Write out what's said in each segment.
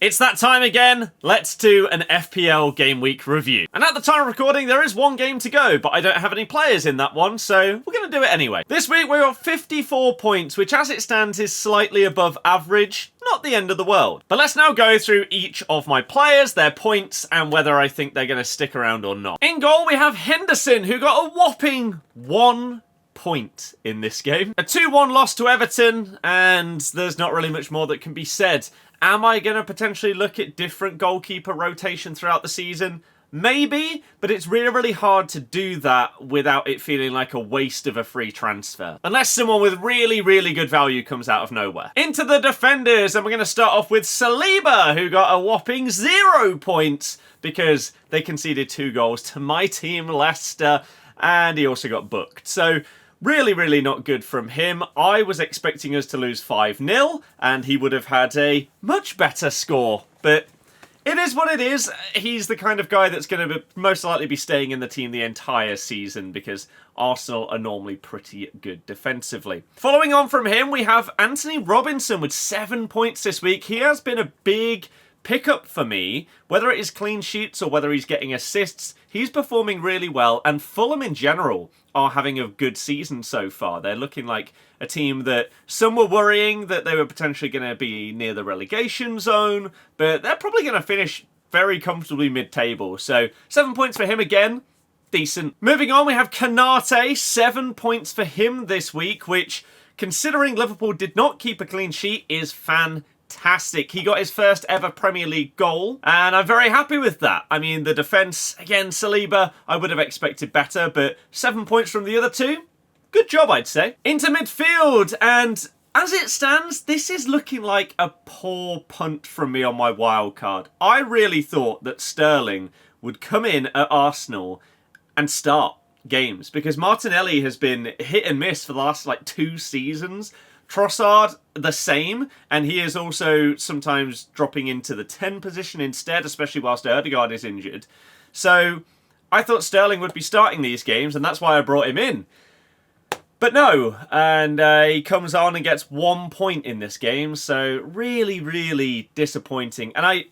It's that time again. Let's do an FPL Game Week review. And at the time of recording, there is one game to go, but I don't have any players in that one, so we're going to do it anyway. This week, we're on 54 points, which as it stands is slightly above average. Not the end of the world. But let's now go through each of my players, their points, and whether I think they're going to stick around or not. In goal, we have Henderson, who got a whopping 1 point in this game. A 2-1 loss to Everton, and there's not really much more that can be said. Am I going to potentially look at different goalkeeper rotation throughout the season? Maybe, but it's really, really hard to do that without it feeling like a waste of a free transfer. Unless someone with really, really good value comes out of nowhere. Into the defenders, and we're going to start off with Saliba, who got a whopping 0 points because they conceded 2 goals to my team, Leicester, and he also got booked. So, really, really not good from him. I was expecting us to lose 5-0, and he would have had a much better score. But it is what it is. He's the kind of guy that's going to most likely be staying in the team the entire season because Arsenal are normally pretty good defensively. Following on from him, we have Anthony Robinson with 7 points this week. He has been a big pickup for me, whether it is clean sheets or whether he's getting assists. He's performing really well, and Fulham in general are having a good season so far. They're looking like a team that some were worrying that they were potentially going to be near the relegation zone, but they're probably going to finish very comfortably mid-table. So 7 points for him again. Decent. Moving on, we have Kanate. 7 points for him this week, which, considering Liverpool did not keep a clean sheet, is fantastic. He got his first ever Premier League goal, and I'm very happy with that. I mean, the defence, again, Saliba, I would have expected better, but 7 points from the other two, good job, I'd say. Into midfield, and as it stands, this is looking like a poor punt from me on my wild card. I really thought that Sterling would come in at Arsenal and start games, because Martinelli has been hit and miss for the last, 2 seasons. Trossard, the same, and he is also sometimes dropping into the 10 position instead, especially whilst Ødegaard is injured. So I thought Sterling would be starting these games, and that's why I brought him in. But no, and he comes on and gets 1 point in this game, so really, really disappointing. And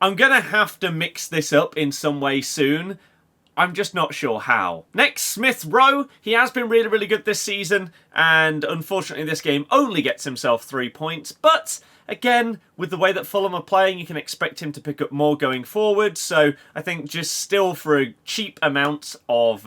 I'm going to have to mix this up in some way soon. I'm just not sure how. Next, Smith Rowe. He has been really, really good this season, and unfortunately this game only gets himself 3 points. But again, with the way that Fulham are playing, you can expect him to pick up more going forward. So I think just still for a cheap amount of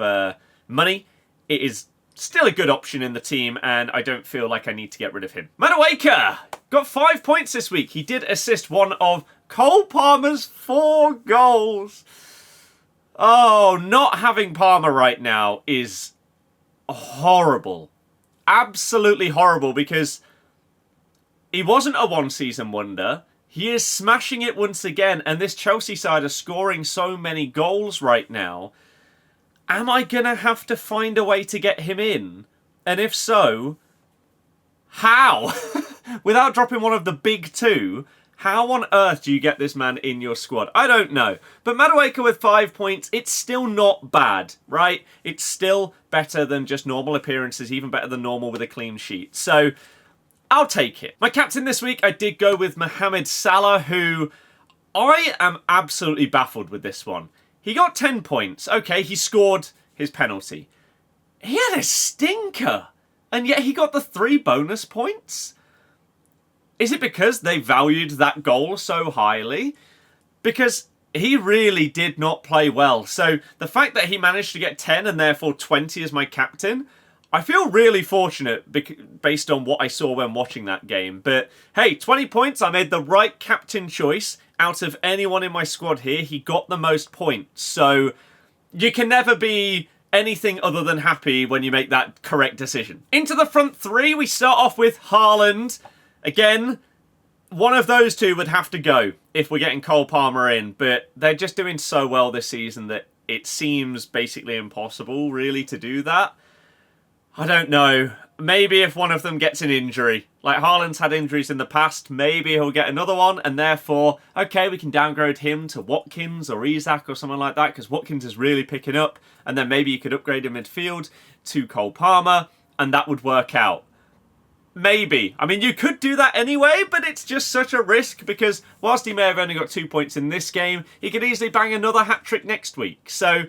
money, it is still a good option in the team, and I don't feel like I need to get rid of him. Madueke got 5 points this week. He did assist one of Cole Palmer's 4 goals. Oh, not having Palmer right now is horrible. Absolutely horrible, because he wasn't a one-season wonder. He is smashing it once again, and this Chelsea side are scoring so many goals right now. Am I going to have to find a way to get him in? And if so, how? Without dropping one of the big two, how on earth do you get this man in your squad? I don't know. But Madueke with 5 points, it's still not bad, right? It's still better than just normal appearances, even better than normal with a clean sheet. So, I'll take it. My captain this week, I did go with Mohamed Salah, who I am absolutely baffled with this one. He got 10 points. Okay, he scored his penalty. He had a stinker, and yet he got the 3 bonus points? Is it because they valued that goal so highly? Because he really did not play well. So the fact that he managed to get 10 and therefore 20 as my captain, I feel really fortunate based on what I saw when watching that game. But hey, 20 points, I made the right captain choice out of anyone in my squad here. He got the most points. So you can never be anything other than happy when you make that correct decision. Into the front three, we start off with Haaland. Again, one of those two would have to go if we're getting Cole Palmer in, but they're just doing so well this season that it seems basically impossible, really, to do that. I don't know. Maybe if one of them gets an injury. Like Haaland's had injuries in the past, maybe he'll get another one, and therefore, okay, we can downgrade him to Watkins or Isak or someone like that, because Watkins is really picking up, and then maybe you could upgrade him midfield to Cole Palmer, and that would work out. Maybe. I mean, you could do that anyway, but it's just such a risk because whilst he may have only got 2 points in this game, he could easily bang another hat-trick next week. So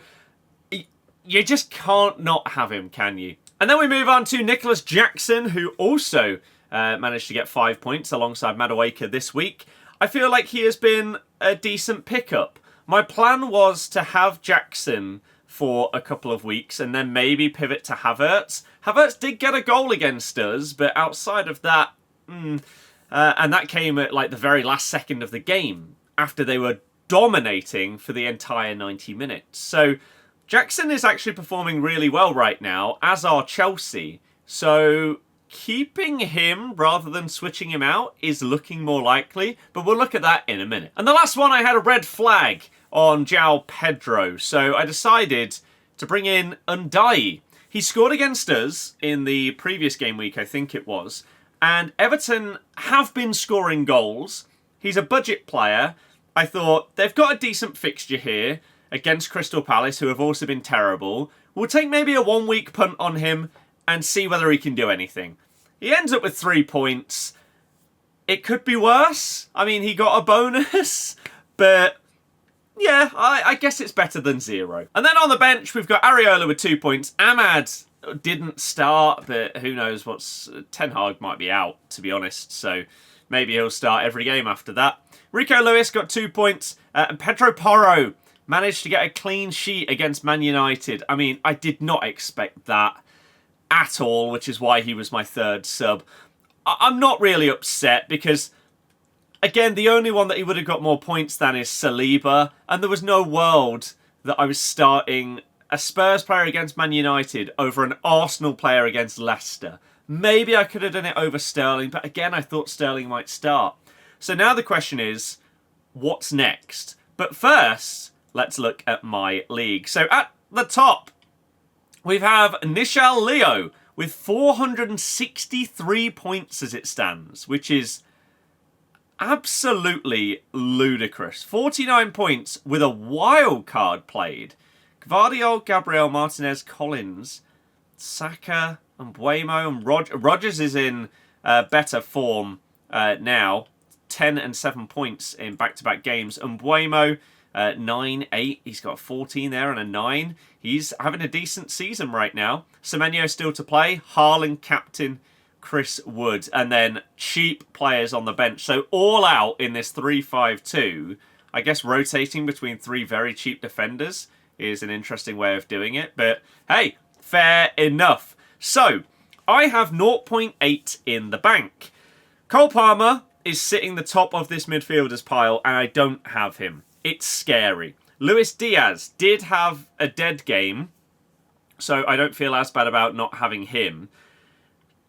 you just can't not have him, can you? And then we move on to Nicholas Jackson, who also managed to get 5 points alongside Madueke this week. I feel like he has been a decent pickup. My plan was to have Jackson for a couple of weeks and then maybe pivot to Havertz. Havertz did get a goal against us, but outside of that, and that came at like the very last second of the game after they were dominating for the entire 90 minutes. So Jackson is actually performing really well right now, as are Chelsea. So keeping him rather than switching him out is looking more likely, but we'll look at that in a minute. And the last one, I had a red flag on João Pedro, so I decided to bring in Undayi. He scored against us in the previous game week, I think it was, and Everton have been scoring goals. He's a budget player. I thought, they've got a decent fixture here against Crystal Palace, who have also been terrible. We'll take maybe a 1 week punt on him and see whether he can do anything. He ends up with 3 points. It could be worse. I mean, he got a bonus, but yeah, I guess it's better than 0. And then on the bench, we've got Areola with 2 points. Ahmad didn't start, but who knows what's... Ten Hag might be out, to be honest, so maybe he'll start every game after that. Rico Lewis got 2 points, and Pedro Porro managed to get a clean sheet against Man United. I mean, I did not expect that at all, which is why he was my third sub. I'm not really upset because, again, the only one that he would have got more points than is Saliba, and there was no world that I was starting a Spurs player against Man United over an Arsenal player against Leicester. Maybe I could have done it over Sterling, but again, I thought Sterling might start. So now the question is, what's next? But first, let's look at my league. So at the top, we have Nishal Leo with 463 points as it stands, which is absolutely ludicrous. 49 points with a wild card played. Gvardiol, Gabriel, Martinez, Collins, Saka, and Mbeumo, and Rodgers is in better form now. 10 and 7 points in back-to-back games. And Mbeumo, 9, 8. He's got 14 there and a 9. He's having a decent season right now. Semenyo still to play. Haaland captain. Chris Wood. And then cheap players on the bench. So all out in this 3-5-2. I guess rotating between 3 very cheap defenders is an interesting way of doing it. But hey, fair enough. So I have 0.8 in the bank. Cole Palmer is sitting the top of this midfielders pile and I don't have him. It's scary. Luis Diaz did have a dead game, so I don't feel as bad about not having him.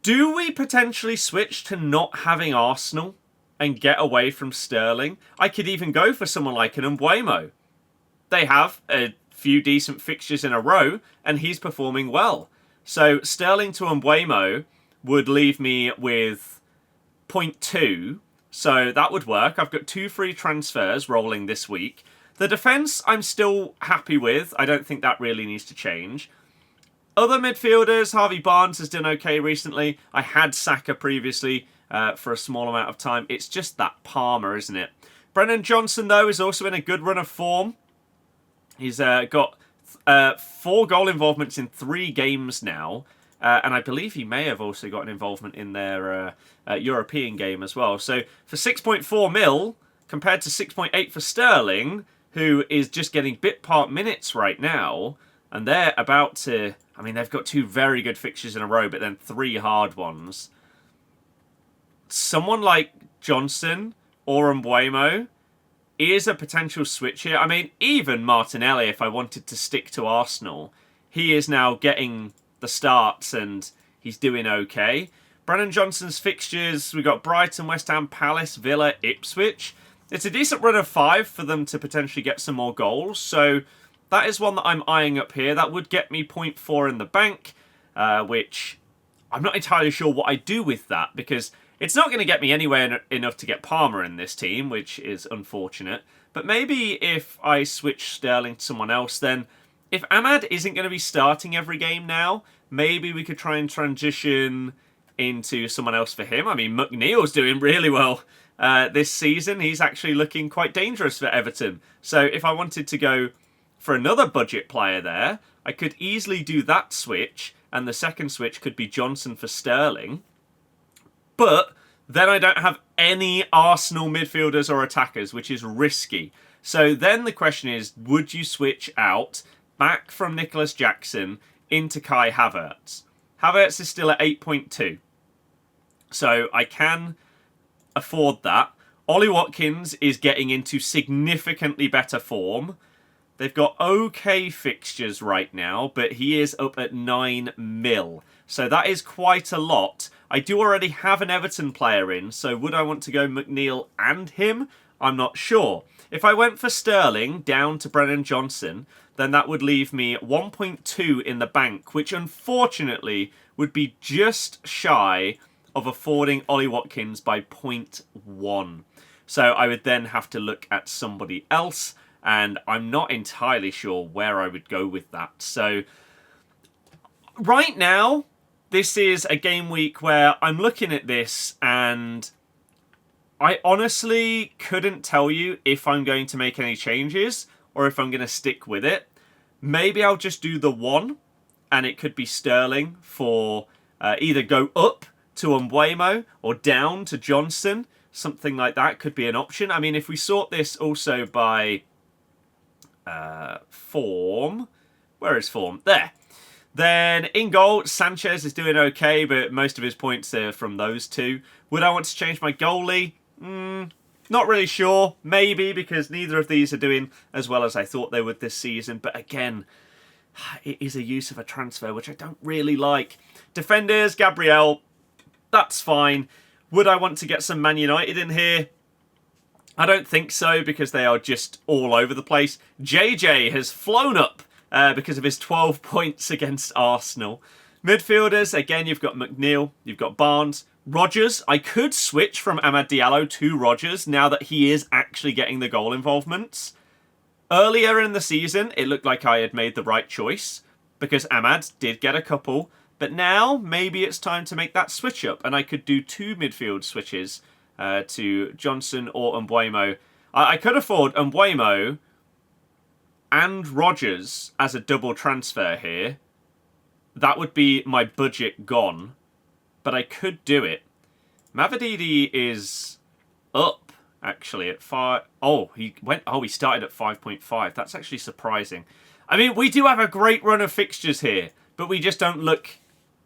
Do we potentially switch to not having Arsenal and get away from Sterling? I could even go for someone like an Mbeumo. They have a few decent fixtures in a row, and he's performing well. So Sterling to Mbeumo would leave me with 0.2, so that would work. I've got 2 free transfers rolling this week. The defence I'm still happy with. I don't think that really needs to change. Other midfielders, Harvey Barnes has done okay recently. I had Saka previously for a small amount of time. It's just that Palmer, isn't it? Brennan Johnson, though, is also in a good run of form. He's got 4 goal involvements in 3 games now. And I believe he may have also got an involvement in their European game as well. So for 6.4 mil, compared to 6.8 for Sterling, who is just getting bit part minutes right now, and they're about to... I mean, they've got 2 very good fixtures in a row, but then 3 hard ones. Someone like Johnson or Mbeumo is a potential switch here. I mean, even Martinelli, if I wanted to stick to Arsenal, he is now getting the starts and he's doing okay. Brennan Johnson's fixtures, we've got Brighton, West Ham, Palace, Villa, Ipswich. It's a decent run of 5 for them to potentially get some more goals, so that is one that I'm eyeing up here. That would get me 0.4 in the bank, which I'm not entirely sure what I do with that, because it's not going to get me anywhere enough to get Palmer in this team, which is unfortunate. But maybe if I switch Sterling to someone else, then if Ahmad isn't going to be starting every game now, maybe we could try and transition into someone else for him. I mean, McNeil's doing really well this season. He's actually looking quite dangerous for Everton. So if I wanted to go for another budget player there, I could easily do that switch, and the second switch could be Johnson for Sterling. But then I don't have any Arsenal midfielders or attackers, which is risky. So then the question is, would you switch out back from Nicholas Jackson into Kai Havertz? Havertz is still at 8.2. So I can afford that. Ollie Watkins is getting into significantly better form. They've got okay fixtures right now, but he is up at 9 mil. So that is quite a lot. I do already have an Everton player in, so would I want to go McNeil and him? I'm not sure. If I went for Sterling down to Brennan Johnson, then that would leave me 1.2 in the bank, which unfortunately would be just shy of affording Ollie Watkins by 0.1. So I would then have to look at somebody else, and I'm not entirely sure where I would go with that. So right now, this is a game week where I'm looking at this and I honestly couldn't tell you if I'm going to make any changes or if I'm going to stick with it. Maybe I'll just do the one, and it could be Sterling for either go up to Mbeumo or down to Johnson. Something like that could be an option. I mean, if we sort this also by form, where is form? There. Then in goal, Sanchez is doing okay, but most of his points are from those two. Would I want to change my goalie? Not really sure. Maybe, because neither of these are doing as well as I thought they would this season. But again, it is a use of a transfer, which I don't really like. Defenders, Gabriel, that's fine. Would I want to get some Man United in here? I don't think so, because they are just all over the place. JJ has flown up because of his 12 points against Arsenal. Midfielders, again, you've got McNeil, you've got Barnes. Rodgers, I could switch from Amad Diallo to Rodgers now that he is actually getting the goal involvements. Earlier in the season, it looked like I had made the right choice because Amad did get a couple. But now, maybe it's time to make that switch up, and I could do 2 midfield switches to Johnson or Mbeumo. I could afford Mbeumo and Rodgers as a double transfer here. That would be my budget gone, but I could do it. Mavididi is up, actually, at 5. Oh, he started at 5.5. That's actually surprising. I mean, we do have a great run of fixtures here, but we just don't look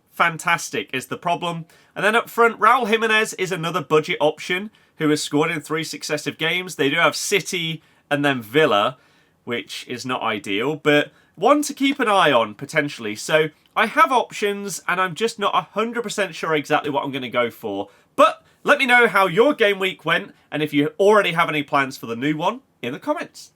fantastic is the problem. And then up front, Raul Jimenez is another budget option who has scored in 3 successive games. They do have City and then Villa, which is not ideal, but one to keep an eye on, potentially. So I have options, and I'm just not 100% sure exactly what I'm going to go for. But let me know how your game week went, and if you already have any plans for the new one in the comments.